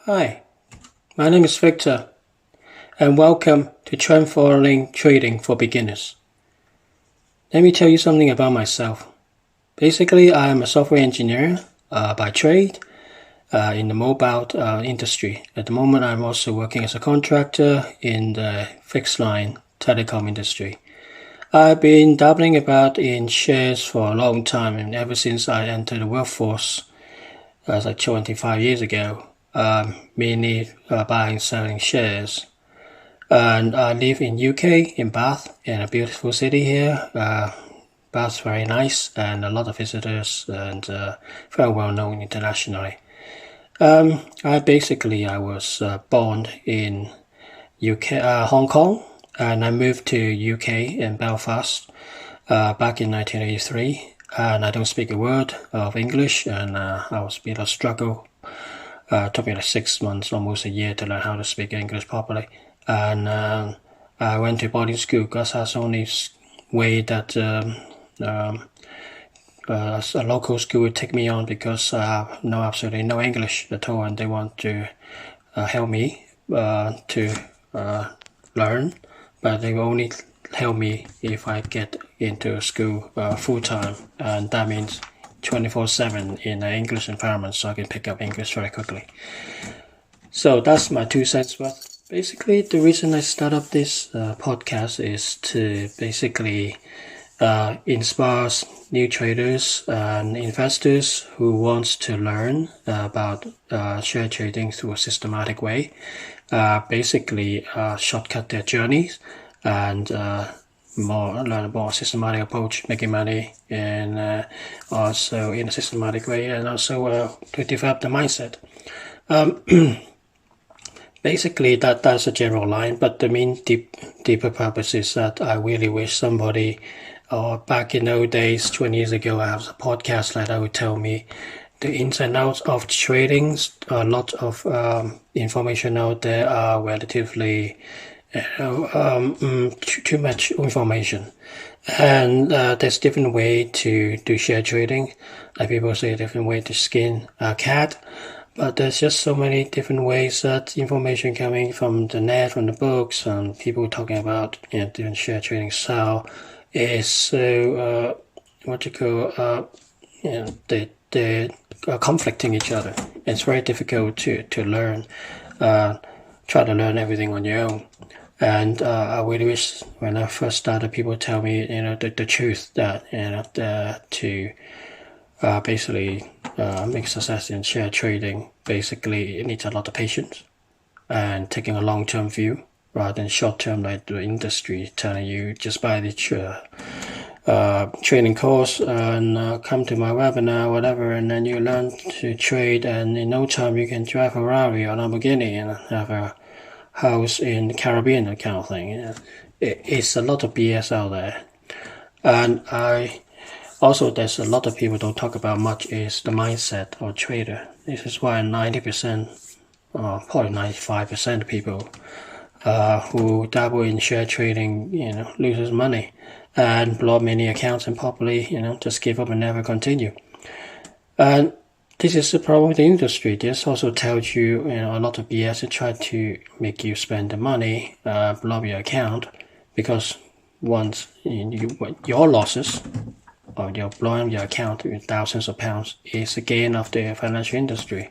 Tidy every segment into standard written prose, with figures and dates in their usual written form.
Hi, my name is Victor, and welcome to Trend Following Trading for Beginners. Let me tell you something about myself. Basically, I am a software engineer by trade in the mobile industry. At the moment, I'm also working as a contractor in the fixed line telecom industry. I've been dabbling about in shares for a long time, and ever since I entered the workforce, like 25 years ago, mainly buying and selling shares. And I live in UK, in Bath, in a beautiful city here. Bath's very nice and a lot of visitors and very well known internationally. I was born in Hong Kong, and I moved to UK in Belfast back in 1983. And I don't speak a word of English, and I was a bit of a struggle. It took me like 6 months, almost a year, to learn how to speak English properly. And I went to boarding school because that's the only way that a local school would take me on, because I know absolutely no English at all, and they want to help me to learn, but they will only help me if I get into school full-time, and that means 24/7 in an English environment, so I can pick up English very quickly. So that's my 2 cents worth. Basically, the reason I start up this podcast is to basically inspire new traders and investors who wants to learn about share trading through a systematic way. Basically, shortcut their journeys and learn a more systematic approach, making money, and also in a systematic way, and also to develop the mindset. Basically, that's a general line, but the main deeper purpose is that I really wish somebody, or back in those days, 20 years ago, I have a podcast that would tell me the ins and outs of trading. A lot of information out there are relatively too much information, and there's different way to do share trading. Like people say, a different way to skin a cat, but there's just so many different ways that information coming from the net, from the books, and people talking about different share trading style is so they are conflicting each other. It's very difficult to learn. Try to learn everything on your own. And I really wish when I first started, people tell me, the truth, that to basically make success in share trading, basically it needs a lot of patience and taking a long-term view rather than short-term, like the industry telling you just buy the training course and come to my webinar, whatever, and then you learn to trade, and in no time you can drive a Ferrari or Lamborghini and have a house in the Caribbean, that kind of thing. It's a lot of BS out there. And also, there's a lot of people don't talk about much is the mindset of a trader. This is why 90%, or probably 95% of people who dabble in share trading, loses money and blow up many accounts and probably, just give up and never continue. And this is the problem with the industry. This also tells you, a lot of BS and try to make you spend the money, blow up your account, because once your losses, or you're blowing your account with thousands of pounds, is a gain of the financial industry,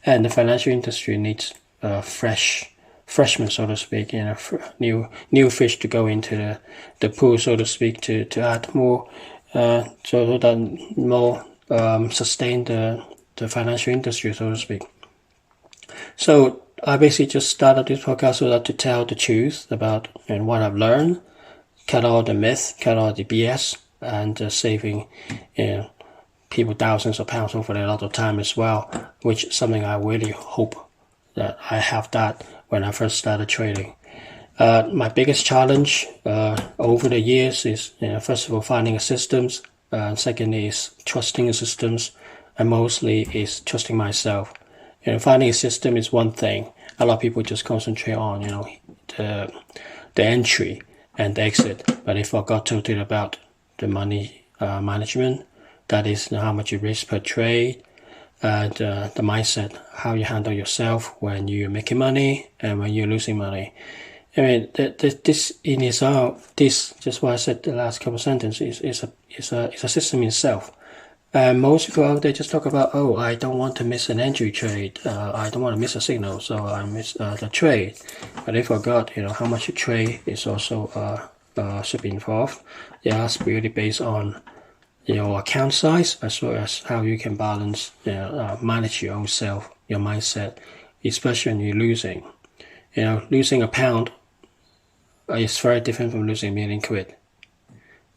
and the financial industry needs freshmen, so to speak, new fish to go into the pool, so to speak, to add more, so that more sustain the financial industry, so to speak. So I basically just started this podcast so that to tell the truth about what I've learned, cut all the myth, cut all the BS, and saving people thousands of pounds over a lot of time as well, which is something I really hope that I have that when I first started trading. My biggest challenge over the years is, first of all, finding a systems. Second is trusting the systems, and mostly is trusting myself. Finding a system is one thing. A lot of people just concentrate on, the entry and the exit, but they forgot totally about the money management. That is how much you risk per trade, and the mindset, how you handle yourself when you're making money and when you're losing money. I mean, this in itself, this just what I said the last couple of sentences is a system in itself. Most people out there just talk about, oh, I don't want to miss an entry trade. I don't want to miss a signal, so I miss the trade. But they forgot, how much a trade is also should be involved. It's really based on your account size as well as how you can balance, manage your own self, your mindset, especially when you're losing. Losing a pound is very different from losing £1,000,000.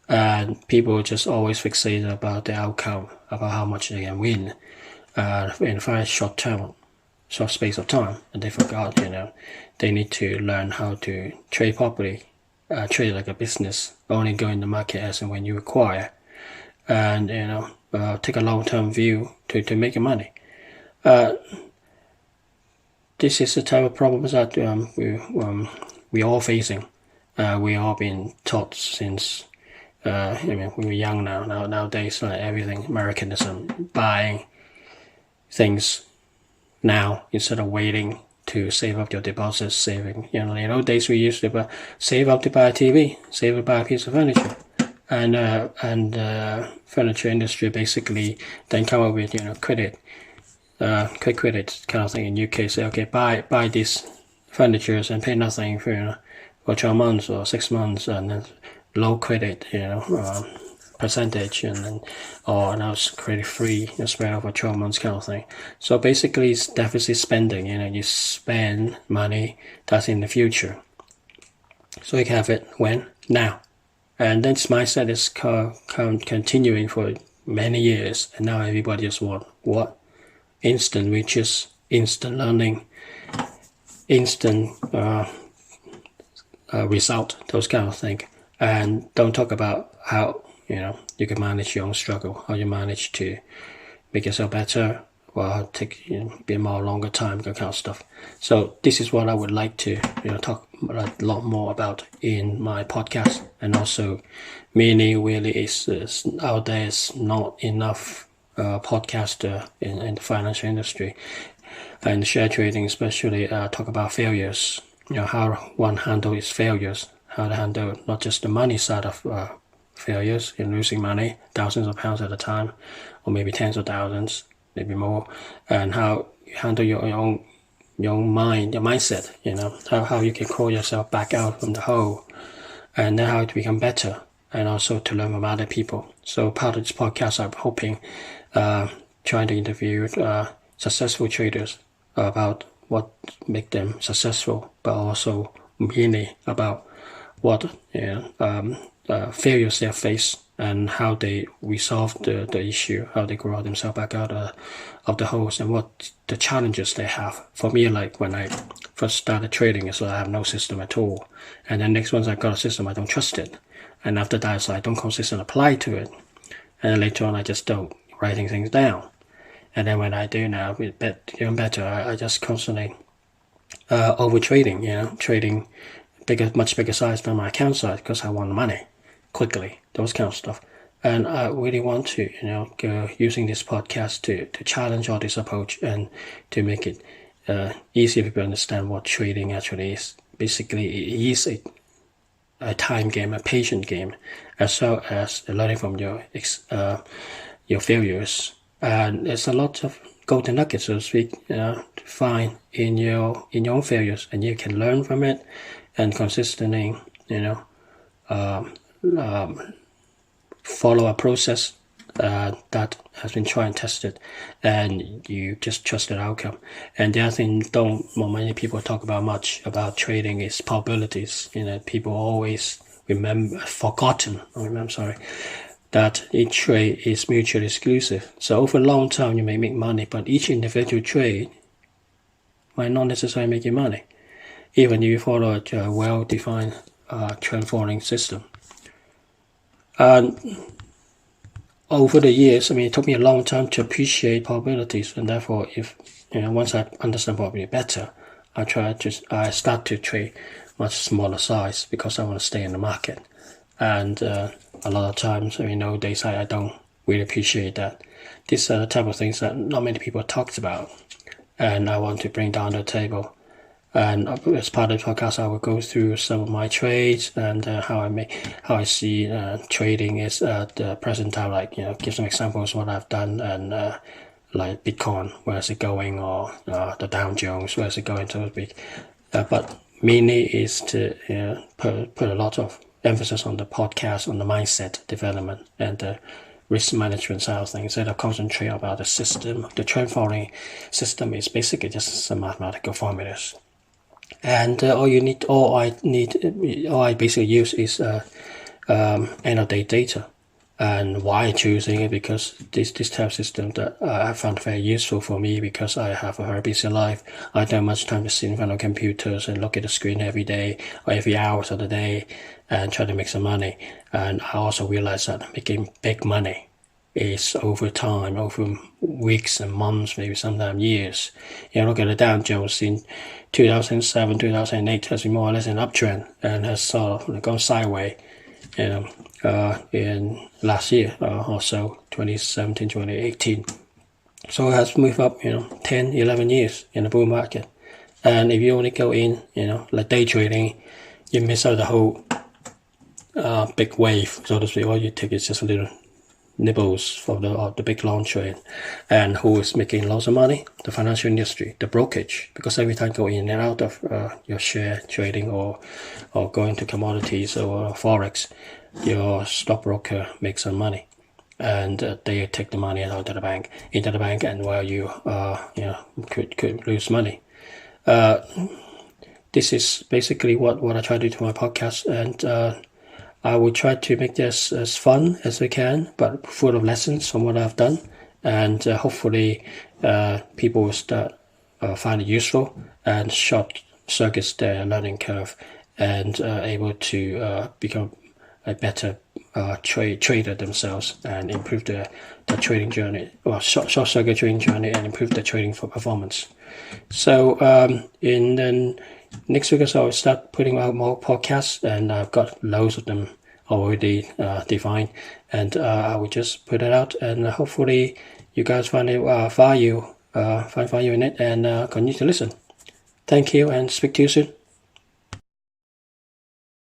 And people just always fixated about the outcome, about how much they can win in a very short space of time. And they forgot, they need to learn how to trade properly, trade like a business, only go in the market as and when you require. And, take a long-term view to make money. This is the type of problems that we all facing. We all been taught since we were young nowadays, like everything, Americanism, buying things now instead of waiting to save up your deposits, saving. In those days we used to save up to buy a TV, save up to buy a piece of furniture. And furniture industry basically then come up with credit, quick credit kind of thing. In UK, say okay, buy this furniture and pay nothing for 12 months or 6 months, and then low credit, percentage, or now it's credit free, spread over 12 months kind of thing. So basically, it's deficit spending. You spend money that's in the future, so you can have it when now. And this mindset is continuing for many years, and now everybody just want what? Instant riches, instant learning, instant result, those kind of things. And don't talk about how you can manage your own struggle, how you manage to make yourself better, or take be more longer time, that kind of stuff. So this is what I would like to talk a lot more about in my podcast. And also, meaning really is out there is not enough podcaster in the financial industry and share trading, especially talk about failures. How one handles his failures, how to handle not just the money side of failures in losing money, thousands of pounds at a time, or maybe tens of thousands, maybe more, and how you handle your own mind, your mindset. How you can crawl yourself back out from the hole, and then how to become better, and also to learn from other people. So part of this podcast, I'm hoping, trying to interview successful traders about what make them successful, but also mainly about what failures they face and how they resolve the issue, how they grow themselves back out of the holes, and what the challenges they have. For me, like when I first started trading, it's like I have no system at all. And then next once I got a system, I don't trust it. And after that, it's like I don't consistently apply to it. And then later on, I just don't writing things down. And then when I do now, even better, I just constantly over trading, trading much bigger size than my account size because I want money quickly, those kind of stuff. And I really want to, go using this podcast to challenge all this approach and to make it easier for people to understand what trading actually is. Basically, it is a time game, a patient game, as well as learning from your failures. And there's a lot of golden nuggets, so to speak, to find in your own failures, and you can learn from it and consistently, follow a process that has been tried and tested, and you just trust the outcome. And the other thing many people talk about much about trading is probabilities. People always forgotten that each trade is mutually exclusive. So over a long time you may make money, but each individual trade might not necessarily make you money, even if you follow a well-defined trend following system. And over the years, it took me a long time to appreciate probabilities, and therefore, if once I understand probability better, I start to trade much smaller size because I want to stay in the market. And a lot of times, nowadays I don't really appreciate that. These are the type of things that not many people talked about, and I want to bring down the table. And as part of the podcast, I will go through some of my trades and how I see trading is at the present time. Like, give some examples of what I've done, and like Bitcoin, where's it going, or the Dow Jones, where's it going, so to speak. But mainly is to put a lot of emphasis on the podcast, on the mindset development and the risk management side of things, instead of concentrate about the system. The trend following system is basically just some mathematical formulas. And all I basically use is end of day data. And why choosing it? Because this type of system that I found very useful for me, because I have a very busy life. I don't have much time to sit in front of computers and look at the screen every day or every hour of the day and try to make some money. And I also realized that making big money is over time, over weeks and months, maybe sometimes years. Look at the Dow Jones in 2007, 2008 has been more or less an uptrend and has sort of gone sideways. In last year or so, 2017, 2018. So it has moved up, 10, 11 years in the bull market. And if you only go in, like day trading, you miss out the whole big wave, so to speak. All you take is just a little nibbles of the big long trade. And who is making lots of money? The financial industry, the brokerage, because every time you go in and out of your share trading or going to commodities or forex, your stockbroker makes some money, and they take the money out of the bank into the bank, and while you could lose money. This is basically what I try to do to my podcast, and I will try to make this as fun as I can, but full of lessons from what I've done, and hopefully people will start find it useful and short circuits their learning curve, and able to become a better trader themselves and improve the trading journey, or short circuit trading journey, and improve the trading for performance. So in the next week or so, I'll start putting out more podcasts, and I've got loads of them already defined, and I will just put it out, and hopefully you guys find it find value in it, and continue to listen. Thank you, and speak to you soon.